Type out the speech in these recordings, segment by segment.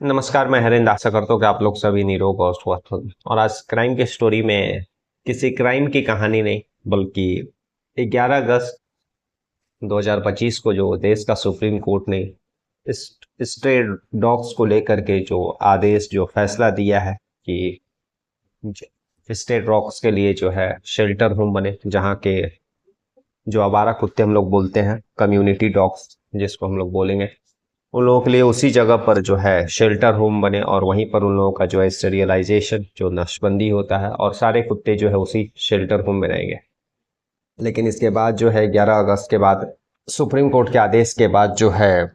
नमस्कार, मैं हरिंद आशा करता हूँ कि आप लोग सभी निरोग और स्वस्थ होंगे। और आज क्राइम की स्टोरी में किसी क्राइम की कहानी नहीं, बल्कि 11 अगस्त 2025 को जो देश का सुप्रीम कोर्ट ने इस स्ट्रे डॉग्स को लेकर के जो आदेश, जो फैसला दिया है कि स्ट्रे डॉग्स के लिए जो है शेल्टर होम बने, जहाँ के जो आवारा कुत्ते हम लोग बोलते हैं, कम्युनिटी डॉग्स जिसको हम लोग बोलेंगे, उन लोगों के लिए उसी जगह पर जो है शेल्टर होम बने और वहीं पर उन लोगों का जो है स्टेरिलाइजेशन, जो नसबंदी होता है, और सारे कुत्ते जो है उसी शेल्टर होम में रहेंगे। लेकिन इसके बाद जो है 11 अगस्त के बाद सुप्रीम कोर्ट के आदेश के बाद जो है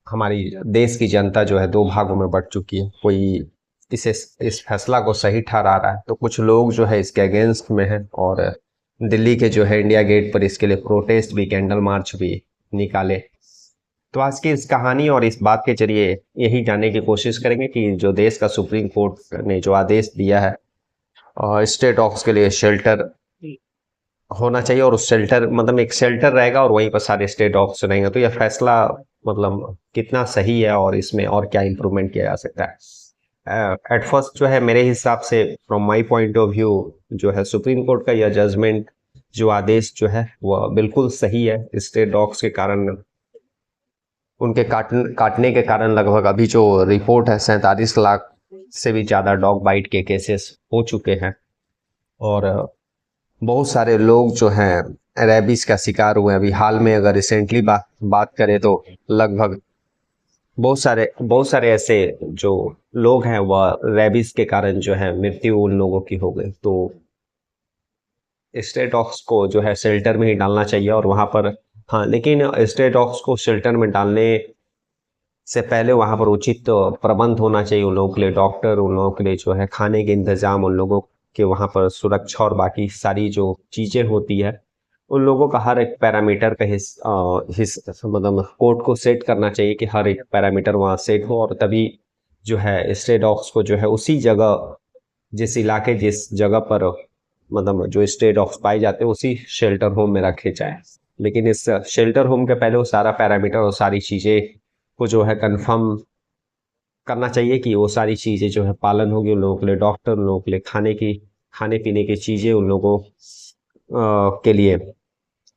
हमारी देश की जनता जो है दो भागों में बंट चुकी है। कोई इस फैसला को सही ठहरा रहा है, तो कुछ लोग जो है इसके अगेंस्ट में है, और दिल्ली के जो है इंडिया गेट पर इसके लिए प्रोटेस्ट भी, कैंडल मार्च भी निकाले। तो आज की इस कहानी और इस बात के जरिए यही जानने की कोशिश करेंगे कि जो देश का सुप्रीम कोर्ट ने जो आदेश दिया है स्ट्रे डॉग्स के लिए शेल्टर होना चाहिए, और उस शेल्टर मतलब एक शेल्टर रहेगा और वहीं पर सारे स्ट्रे डॉग्स रहेंगे, तो यह फैसला मतलब कितना सही है और इसमें और क्या इम्प्रूवमेंट किया जा सकता है। एट फर्स्ट जो है मेरे हिसाब से, from my point of view, जो है सुप्रीम कोर्ट का यह जजमेंट, जो आदेश जो है वह बिल्कुल सही है। स्ट्रे डॉग्स के कारण, उनके काटने के कारण लगभग अभी जो रिपोर्ट है 47 लाख से भी ज़्यादा डॉग बाइट के केसेस हो चुके हैं, और बहुत सारे लोग जो हैं रेबीज का शिकार हुए हैं। अभी हाल में अगर रिसेंटली बात करें तो लगभग बहुत सारे ऐसे जो लोग हैं वह रेबीज के कारण जो है मृत्यु उन लोगों की हो गई। तो स्ट्रे डॉग्स को जो है शेल्टर में ही डालना चाहिए, और वहाँ पर, हाँ, लेकिन स्ट्रे डॉग्स को शेल्टर में डालने से पहले वहाँ पर उचित प्रबंध होना चाहिए। उन लोगों के लिए डॉक्टर, उन लोगों के लिए जो है खाने के इंतजाम, उन लोगों के वहाँ पर सुरक्षा और बाकी सारी जो चीज़ें होती है, उन लोगों का हर एक पैरामीटर का मतलब कोर्ट को सेट करना चाहिए कि हर एक पैरामीटर वहाँ सेट हो, और तभी जो है स्ट्रे डॉग्स को जो है उसी जगह, जिस इलाके, जिस जगह पर मतलब जो स्ट्रे डॉग्स पाए जाते हैं, उसी शेल्टर होम में रखे जाए। लेकिन इस शेल्टर होम के पहले वो सारा पैरामीटर और सारी चीज़ें को जो है कंफर्म करना चाहिए कि वो सारी चीज़ें जो है पालन होगी। उन लोगों के लिए डॉक्टर, उन लोगों के लिए खाने पीने की चीज़ें, उन लोगों के लिए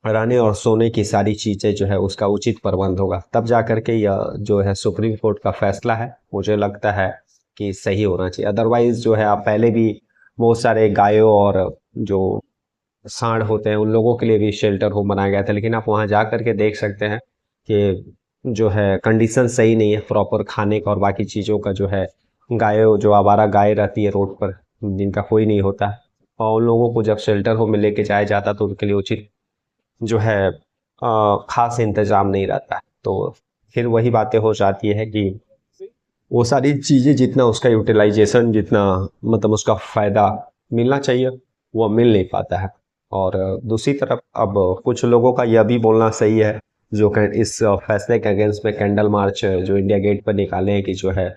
रहने और सोने की सारी चीज़ें जो है उसका उचित प्रबंध होगा, तब जा कर के यह जो है सुप्रीम कोर्ट का फैसला है, मुझे लगता है कि सही होना चाहिए। अदरवाइज जो है, आप पहले भी बहुत सारे गायों और जो सांड होते हैं उन लोगों के लिए भी शेल्टर होम बनाया गया था, लेकिन आप वहाँ जा कर के देख सकते हैं कि जो है कंडीशन सही नहीं है प्रॉपर खाने का और बाकी चीज़ों का। जो है गायों, जो आवारा गाय रहती है रोड पर, जिनका कोई नहीं होता, और उन लोगों को जब शेल्टर होम में लेके जाया जाता तो उनके लिए उचित जो है खास इंतजाम नहीं रहता है। तो फिर वही बातें हो जाती है कि वो सारी चीज़ें, जितना उसका यूटिलाइजेशन, जितना मतलब उसका फ़ायदा मिलना चाहिए, वो मिल नहीं पाता है। और दूसरी तरफ अब कुछ लोगों का यह भी बोलना सही है, जो इस फैसले के अगेंस्ट में कैंडल मार्च जो इंडिया गेट पर निकाले हैं, कि जो है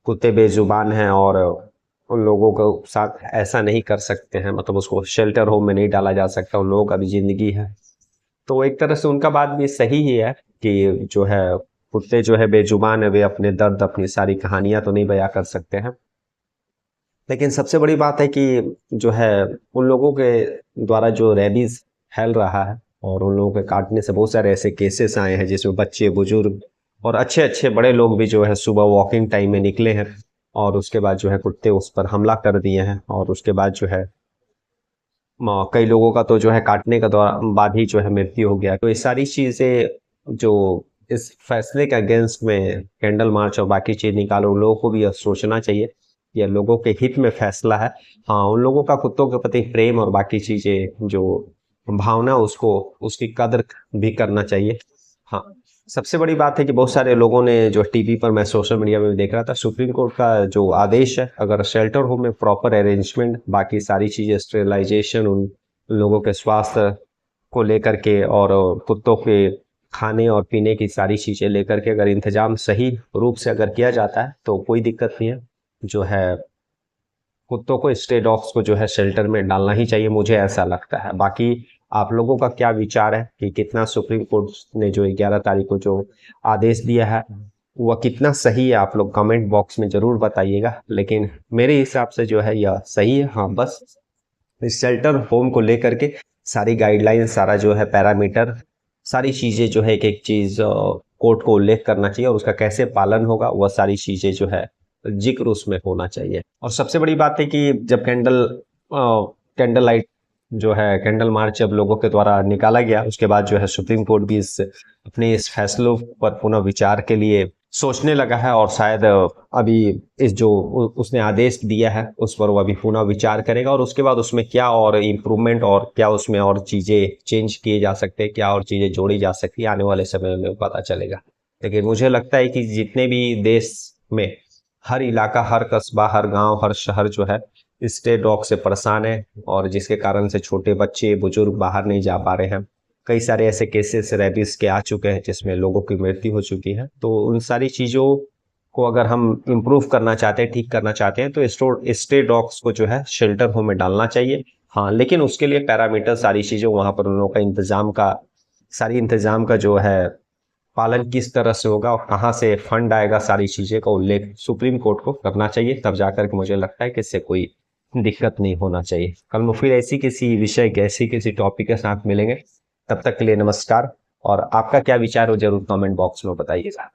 कुत्ते बेजुबान हैं और उन लोगों को साथ ऐसा नहीं कर सकते हैं, मतलब उसको शेल्टर होम में नहीं डाला जा सकता, उन लोगों का भी ज़िंदगी है। तो एक तरह से उनका बात भी सही ही है कि जो है कुत्ते जो है बेजुबान है, वे अपने दर्द, अपनी सारी कहानियां तो नहीं बयां कर सकते हैं। लेकिन सबसे बड़ी बात है कि जो है उन लोगों के द्वारा जो रेबीज फैल रहा है, और उन लोगों के काटने से बहुत सारे ऐसे केसेस आए हैं जिसमें बच्चे, बुजुर्ग और अच्छे अच्छे बड़े लोग भी जो है सुबह वॉकिंग टाइम में निकले हैं, और उसके बाद जो है कुत्ते उस पर हमला कर दिए हैं, और उसके बाद जो है कई लोगों का तो जो है काटने का बाद ही जो है मृत्यु हो गया। तो ये सारी चीज़ें जो इस फैसले के अगेंस्ट में कैंडल मार्च और बाकी चीज़ निकालो, उन लोगों को भी यह सोचना चाहिए, यह लोगों के हित में फैसला है। हाँ, उन लोगों का कुत्तों के प्रति प्रेम और बाकी चीज़ें जो भावना, उसको उसकी कद्र भी करना चाहिए। हाँ, सबसे बड़ी बात है कि बहुत सारे लोगों ने, जो टीवी पर, मैं सोशल मीडिया में भी देख रहा था, सुप्रीम कोर्ट का जो आदेश है, अगर शेल्टर होम में प्रॉपर अरेंजमेंट, बाकी सारी चीज़ें, स्टेरिलाइजेशन, उन लोगों के स्वास्थ्य को लेकर के, और कुत्तों के खाने और पीने की सारी चीज़ें लेकर के अगर इंतजाम सही रूप से अगर किया जाता है तो कोई दिक्कत नहीं है। जो है कुत्तों को, स्ट्रे डॉग्स को जो है शेल्टर में डालना ही चाहिए, मुझे ऐसा लगता है। बाकी आप लोगों का क्या विचार है कि कितना सुप्रीम कोर्ट ने जो 11 तारीख को जो आदेश दिया है, वह कितना सही है आप लोग कमेंट बॉक्स में ज़रूर बताइएगा, लेकिन मेरे हिसाब से जो है यह सही है। हाँ, बस इस शेल्टर होम को लेकर के सारी गाइडलाइन, सारा जो है पैरामीटर, सारी चीज़ें जो है एक एक चीज़ कोर्ट को उल्लेख करना चाहिए और उसका कैसे पालन होगा वह सारी चीज़ें जो है जिक्र उसमें होना चाहिए। और सबसे बड़ी बात है कि जब कैंडल लाइट जो है कैंडल मार्च जब लोगों के द्वारा निकाला गया, उसके बाद जो है सुप्रीम कोर्ट भी अपने इस फैसलों पर पुनः विचार के लिए सोचने लगा है और शायद अभी इस जो उसने आदेश दिया है उस पर वो अभी पुनः विचार करेगा और उसके बाद उसमें क्या और इम्प्रूवमेंट और क्या उसमें और चीज़ें चेंज किए जा सकते हैं, क्या और चीज़ें जोड़ी जा सकती है, आने वाले समय में पता चलेगा। लेकिन मुझे लगता है कि जितने भी देश में हर इलाका, हर कस्बा, हर गांव, हर शहर जो है स्ट्रे डॉग से परेशान है और जिसके कारण से छोटे बच्चे बुजुर्ग बाहर नहीं जा पा रहे हैं। कई सारे ऐसे केसेस रेबीज के आ चुके हैं जिसमें लोगों की मृत्यु हो चुकी है। तो उन सारी चीज़ों को अगर हम इम्प्रूव करना चाहते हैं, ठीक करना चाहते हैं, तो स्ट्रे डॉग्स को जो है शेल्टर होम में डालना चाहिए। हाँ, लेकिन उसके लिए पैरामीटर, सारी चीज़ें वहाँ पर उन लोगों का इंतजाम का जो है पालन किस तरह से होगा और कहाँ से फंड आएगा, सारी चीज़ें का उल्लेख सुप्रीम कोर्ट को करना चाहिए। तब जाकर के मुझे लगता है कि इससे कोई दिक्कत नहीं होना चाहिए। कल मैं फिर ऐसी किसी विषय, ऐसी किसी टॉपिक के साथ मिलेंगे। तब तक के लिए नमस्कार। और आपका क्या विचार हो जरूर कमेंट बॉक्स में बताइएगा।